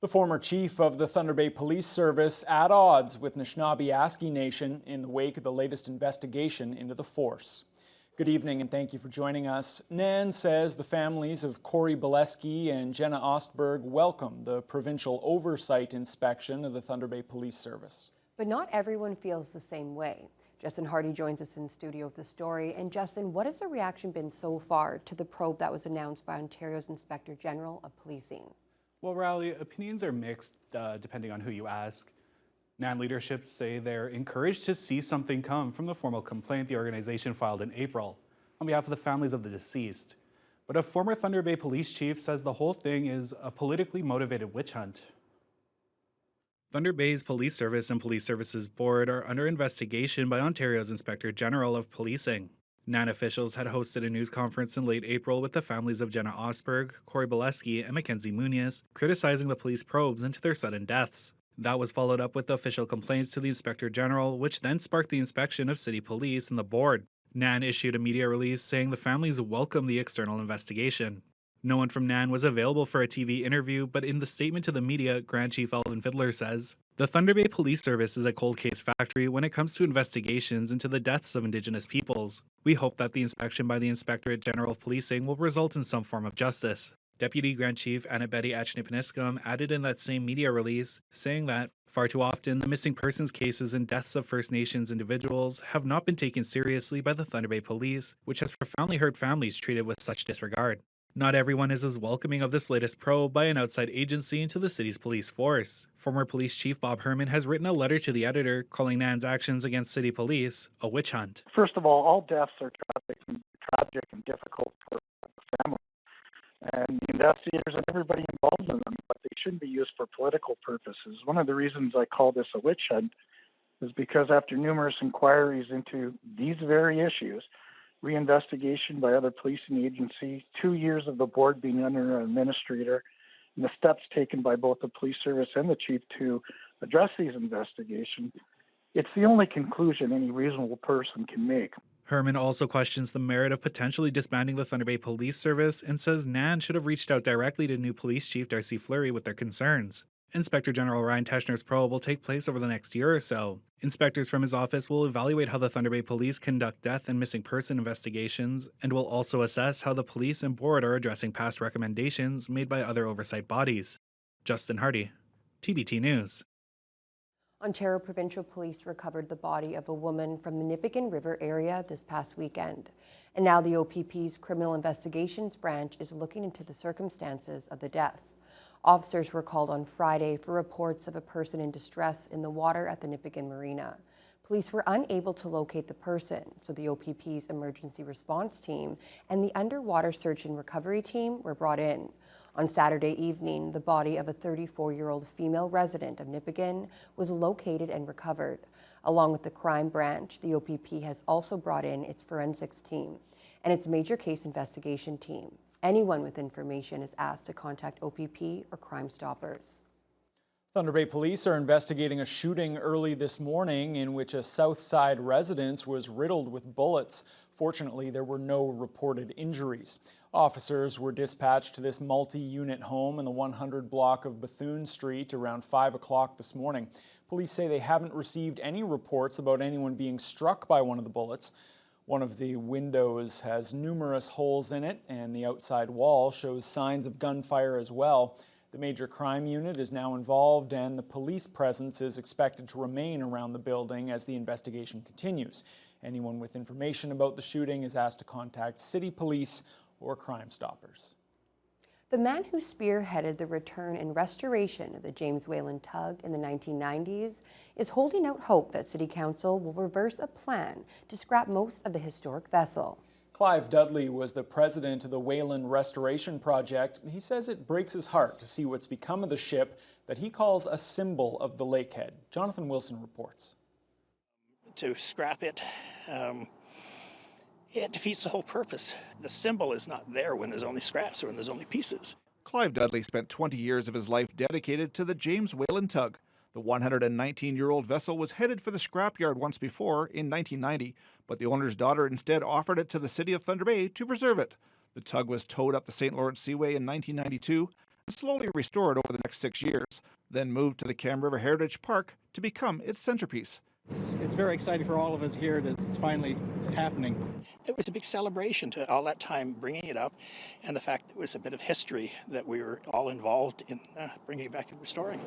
The former chief of the Thunder Bay Police Service at odds with Anishinaabe Nation in the wake of the latest investigation into the force. Good evening and thank you for joining us. Nan says the families of Corey Bileski and Jenna Ostberg welcome the provincial oversight inspection of the Thunder Bay Police Service. But not everyone feels the same way. Justin Hardy joins us in studio with the story. And Justin, what has the reaction been so far to the probe that was announced by Ontario's Inspector General of Policing? Well, Riley, opinions are mixed depending on who you ask. NAN leadership say they're encouraged to see something come from the formal complaint the organization filed in April on behalf of the families of the deceased. But a former Thunder Bay police chief says the whole thing is a politically motivated witch hunt. Thunder Bay's Police Service and Police Services Board are under investigation by Ontario's Inspector General of Policing. NAN officials had hosted a news conference in late April with the families of Jenna Ostberg, Corey Bileski, and Mackenzie Muniz, criticizing the police probes into their sudden deaths. That was followed up with the official complaints to the Inspector General, which then sparked the inspection of City Police and the board. NAN issued a media release saying the families welcome the external investigation. No one from NAN was available for a TV interview, but in the statement to the media, Grand Chief Alvin Fiddler says, "The Thunder Bay Police Service is a cold case factory when it comes to investigations into the deaths of Indigenous peoples. We hope that the inspection by the Inspectorate General of Policing will result in some form of justice." Deputy Grand Chief Annabette Nipissing added in that same media release, saying that, "Far too often, the missing persons cases and deaths of First Nations individuals have not been taken seriously by the Thunder Bay Police, which has profoundly hurt families treated with such disregard. Not everyone is as welcoming of this latest probe by an outside agency into the city's police force. Former Police Chief Bob Herman has written a letter to the editor calling NAN's actions against city police a witch hunt. First of all deaths are tragic and difficult for the family. And the investigators and everybody involved in them, but they shouldn't be used for political purposes. One of the reasons I call this a witch hunt is because after numerous inquiries into these very issues, reinvestigation by other policing agencies, 2 years of the board being under an administrator, and the steps taken by both the police service and the chief to address these investigations, it's the only conclusion any reasonable person can make. Herman also questions the merit of potentially disbanding the Thunder Bay Police Service and says NAN should have reached out directly to new police chief Darcy Fleury with their concerns. Inspector General Ryan Teschner's probe will take place over the next year or so. Inspectors from his office will evaluate how the Thunder Bay Police conduct death and missing person investigations, and will also assess how the police and board are addressing past recommendations made by other oversight bodies. Justin Hardy, TBT News. Ontario Provincial Police recovered the body of a woman from the Nipissing River area this past weekend. And now the OPP's Criminal Investigations Branch is looking into the circumstances of the death. Officers were called on Friday for reports of a person in distress in the water at the Nipissing Marina. Police were unable to locate the person, so the OPP's emergency response team and the underwater search and recovery team were brought in. On Saturday evening, the body of a 34-year-old female resident of Nipissing was located and recovered. Along with the crime branch, the OPP has also brought in its forensics team and its major case investigation team. Anyone with information is asked to contact OPP or Crime Stoppers. Thunder Bay Police are investigating a shooting early this morning in which a South Side residence was riddled with bullets. Fortunately, there were no reported injuries. Officers were dispatched to this multi-unit home in the 100 block of Bethune Street around 5 o'clock this morning. Police say they haven't received any reports about anyone being struck by one of the bullets. One of the windows has numerous holes in it, and the outside wall shows signs of gunfire as well. The major crime unit is now involved, and the police presence is expected to remain around the building as the investigation continues. Anyone with information about the shooting is asked to contact City Police or Crime Stoppers. The man who spearheaded the return and restoration of the James Whalen tug in the 1990s is holding out hope that City Council will reverse a plan to scrap most of the historic vessel. Clive Dudley was the president of the Whalen Restoration Project. He says it breaks his heart to see what's become of the ship that he calls a symbol of the Lakehead. Jonathan Wilson reports. To scrap it, it defeats the whole purpose. The symbol is not there when there's only scraps or when there's only pieces. Clive Dudley spent 20 years of his life dedicated to the James Whalen tug. The 119-year-old vessel was headed for the scrapyard once before in 1990, but the owner's daughter instead offered it to the city of Thunder Bay to preserve it. The tug was towed up the St. Lawrence Seaway in 1992. and slowly restored over the next 6 years, then moved to the Cam River Heritage Park to become its centerpiece. It's very exciting for all of us here that it's finally happening. It was a big celebration to all that time bringing it up, and the fact that it was a bit of history that we were all involved in bringing it back and restoring.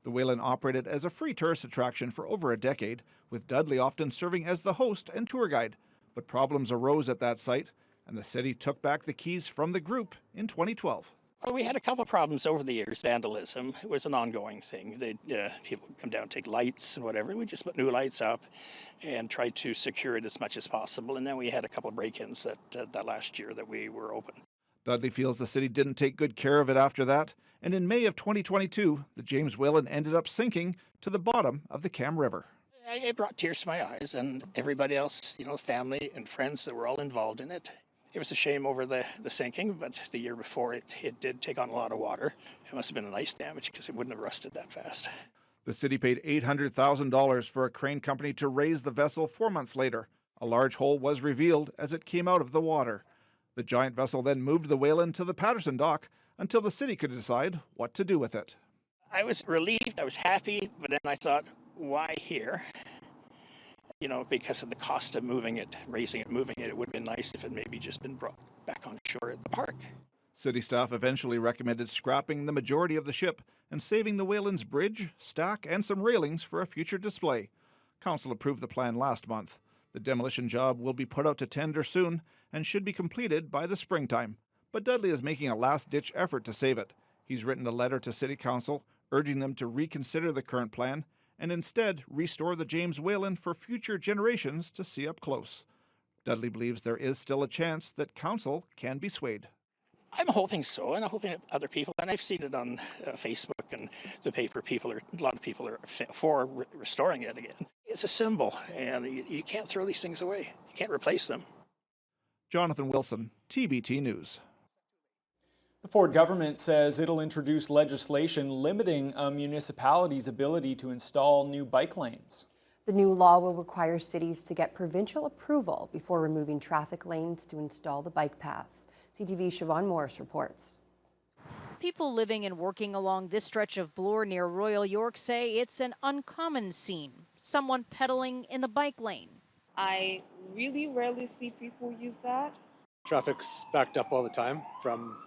The Whalen operated as a free tourist attraction for over a decade, with Dudley often serving as the host and tour guide. But problems arose at that site, and the city took back the keys from the group in 2012. Well, we had a couple of problems over the years. Vandalism, it was an ongoing thing. People would come down, take lights and whatever, and we just put new lights up and tried to secure it as much as possible. And then we had a couple of break-ins that last year that we were open. Dudley feels the city didn't take good care of it after that, and in May of 2022, the James Whalen ended up sinking to the bottom of the Cam River. It brought tears to my eyes, and everybody else, family and friends that were all involved in it. It was a shame over the sinking, but the year before it did take on a lot of water. It must have been an ice damage because it wouldn't have rusted that fast. The city paid $800,000 for a crane company to raise the vessel 4 months later. A large hole was revealed as it came out of the water. The giant vessel then moved the Whalen to the Patterson dock until the city could decide what to do with it. I was relieved, I was happy, but then I thought, why here? Because of the cost of moving it, raising it, moving it, it would have been nice if it maybe just been brought back on shore at the park. City staff eventually recommended scrapping the majority of the ship and saving the Whalen's bridge, stack, and some railings for a future display. Council approved the plan last month. The demolition job will be put out to tender soon and should be completed by the springtime. But Dudley is making a last-ditch effort to save it. He's written a letter to City Council urging them to reconsider the current plan and instead restore the James Whalen for future generations to see up close. Dudley believes there is still a chance that Council can be swayed. I'm hoping so, and I'm hoping that other people, and I've seen it on Facebook and the paper, a lot of people are for restoring it again. It's a symbol, and you can't throw these things away. You can't replace them. Jonathan Wilson, TBT News. The Ford government says it'll introduce legislation limiting a municipality's ability to install new bike lanes. The new law will require cities to get provincial approval before removing traffic lanes to install the bike paths. CTV's Siobhan Morris reports. People living and working along this stretch of Bloor near Royal York say it's an uncommon scene. Someone pedaling in the bike lane. I really rarely see people use that. Traffic's backed up all the time from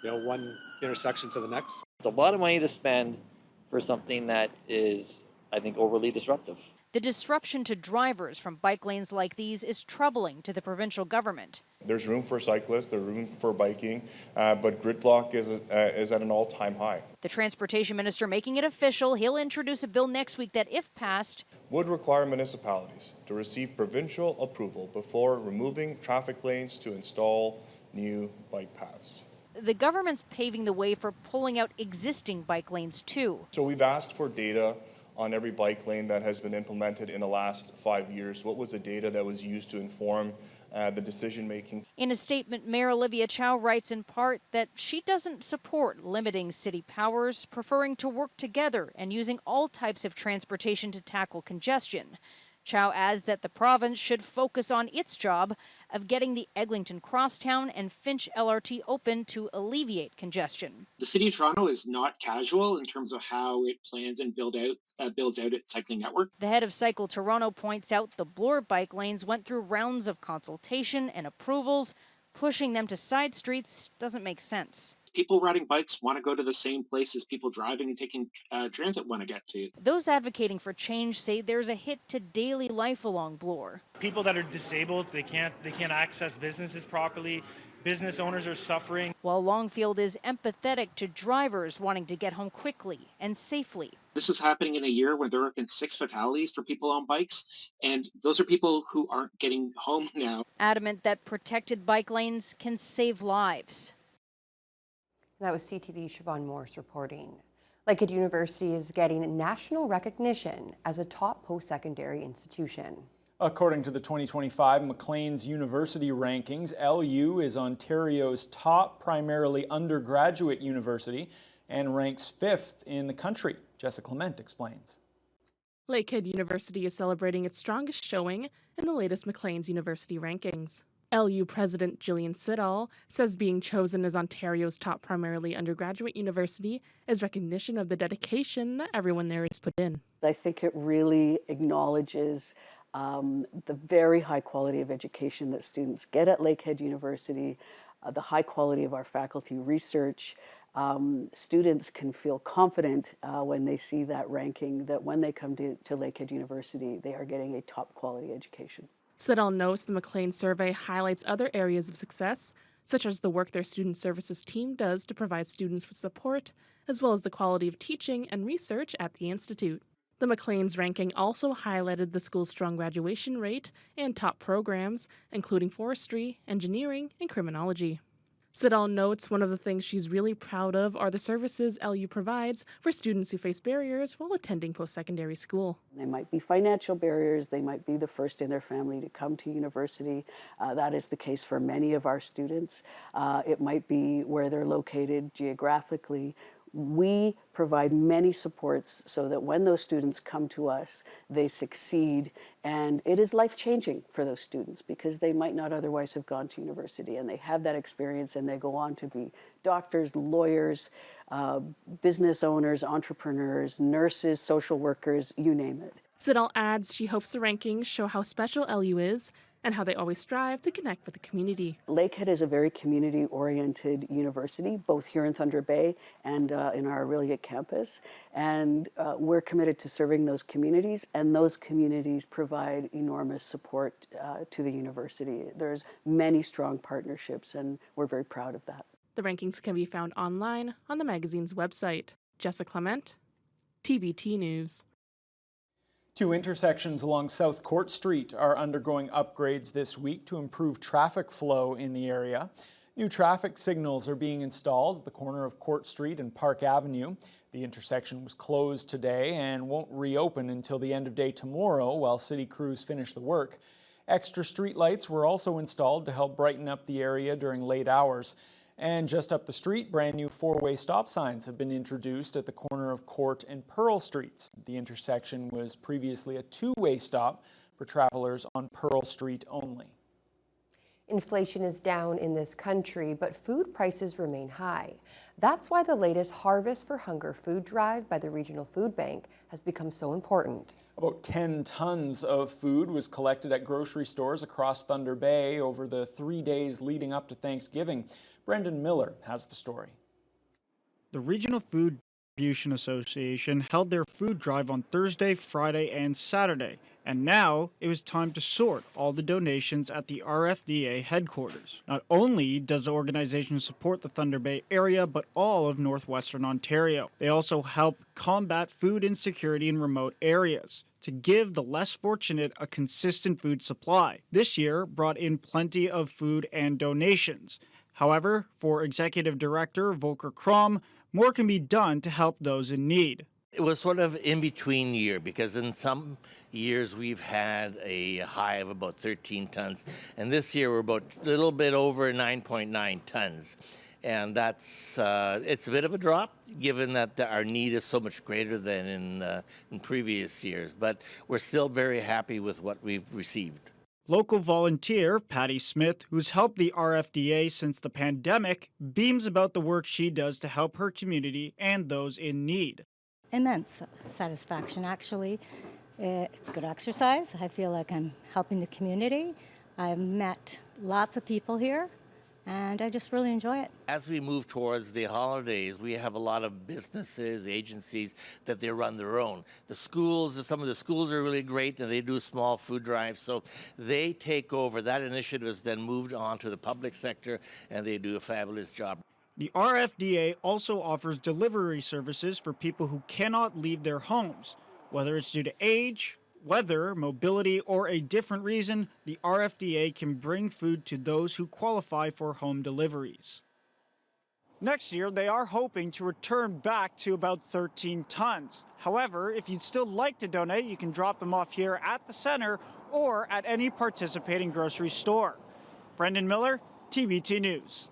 one intersection to the next. It's a lot of money to spend for something that is, I think, overly disruptive. The disruption to drivers from bike lanes like these is troubling to the provincial government. There's room for cyclists, there's room for biking, but gridlock is at an all-time high. The transportation minister making it official, he'll introduce a bill next week that, if passed, would require municipalities to receive provincial approval before removing traffic lanes to install new bike paths. The government's paving the way for pulling out existing bike lanes too. So we've asked for data on every bike lane that has been implemented in the last 5 years. What was the data that was used to inform the decision making? In a statement, Mayor Olivia Chow writes in part that she doesn't support limiting city powers, preferring to work together and using all types of transportation to tackle congestion. Chow adds that the province should focus on its job of getting the Eglinton Crosstown and Finch LRT open to alleviate congestion. The City of Toronto is not casual in terms of how it plans and builds out its cycling network. The head of Cycle Toronto points out the Bloor bike lanes went through rounds of consultation and approvals. Pushing them to side streets doesn't make sense. People riding bikes want to go to the same places people driving and taking transit want to get to. Those advocating for change say there's a hit to daily life along Bloor. People that are disabled, they can't access businesses properly. Business owners are suffering. While Longfield is empathetic to drivers wanting to get home quickly and safely. This is happening in a year when there have been 6 fatalities for people on bikes, and those are people who aren't getting home now. Adamant that protected bike lanes can save lives. That was CTV's Siobhan Morris reporting. Lakehead University is getting national recognition as a top post-secondary institution. According to the 2025 Maclean's University rankings, LU is Ontario's top primarily undergraduate university and ranks 5th in the country. Jessica Clement explains. Lakehead University is celebrating its strongest showing in the latest Maclean's University rankings. LU President Gillian Siddall says being chosen as Ontario's top primarily undergraduate university is recognition of the dedication that everyone there has put in. I think it really acknowledges the very high quality of education that students get at Lakehead University, the high quality of our faculty research. Students can feel confident when they see that ranking, that when they come to Lakehead University, they are getting a top quality education. Siddall notes the Maclean survey highlights other areas of success, such as the work their student services team does to provide students with support, as well as the quality of teaching and research at the Institute. The Maclean's ranking also highlighted the school's strong graduation rate and top programs, including forestry, engineering, and criminology. Siddall notes one of the things she's really proud of are the services LU provides for students who face barriers while attending post-secondary school. They might be financial barriers, they might be the first in their family to come to university. That is the case for many of our students. It might be where they're located geographically. We provide many supports so that when those students come to us, they succeed, and it is life-changing for those students because they might not otherwise have gone to university, and they have that experience and they go on to be doctors, lawyers, business owners, entrepreneurs, nurses, social workers, you name it. Siddall adds she hopes the rankings show how special LU is and how they always strive to connect with the community. Lakehead is a very community-oriented university, both here in Thunder Bay and in our Orillia campus. And we're committed to serving those communities, and those communities provide enormous support to the university. There's many strong partnerships, and we're very proud of that. The rankings can be found online on the magazine's website. Jessica Clement, TBT News. 2 intersections along South Court Street are undergoing upgrades this week to improve traffic flow in the area. New traffic signals are being installed at the corner of Court Street and Park Avenue. The intersection was closed today and won't reopen until the end of day tomorrow while city crews finish the work. Extra street lights were also installed to help brighten up the area during late hours. And just up the street, brand new 4-way stop signs have been introduced at the corner of Court and Pearl Streets. The intersection was previously a 2-way stop for travelers on Pearl Street only. Inflation is down in this country, but food prices remain high. That's why the latest Harvest for Hunger food drive by the Regional Food Bank has become so important. About 10 tons of food was collected at grocery stores across Thunder Bay over the 3 days leading up to Thanksgiving. Brendan Miller has the story. The Regional Food Distribution Association held their food drive on Thursday, Friday, and Saturday, and now it was time to sort all the donations at the RFDA headquarters. Not only does the organization support the Thunder Bay area, but all of northwestern Ontario. They also help combat food insecurity in remote areas to give the less fortunate a consistent food supply. This year brought in plenty of food and donations. However, for Executive Director Volker Krom, more can be done to help those in need. It was sort of in between year because in some years we've had a high of about 13 tons, and this year we're about a little bit over 9.9 tons. And that's it's a bit of a drop given that our need is so much greater than in previous years, but we're still very happy with what we've received. Local volunteer Patty Smith, who's helped the RFDA since the pandemic, beams about the work she does to help her community and those in need. Immense satisfaction, actually. It's good exercise. I feel like I'm helping the community. I've met lots of people here, and I just really enjoy it. As we move towards the holidays, we have a lot of businesses, agencies that they run their own. The schools, some of the schools are really great and they do small food drives, so they take over. That initiative is then moved on to the public sector and they do a fabulous job. The RFDA also offers delivery services for people who cannot leave their homes. Whether it's due to age, weather, mobility, or a different reason, the RFDA can bring food to those who qualify for home deliveries. Next year, they are hoping to return back to about 13 tons. However, if you'd still like to donate, you can drop them off here at the center or at any participating grocery store. Brendan Miller, TBT News.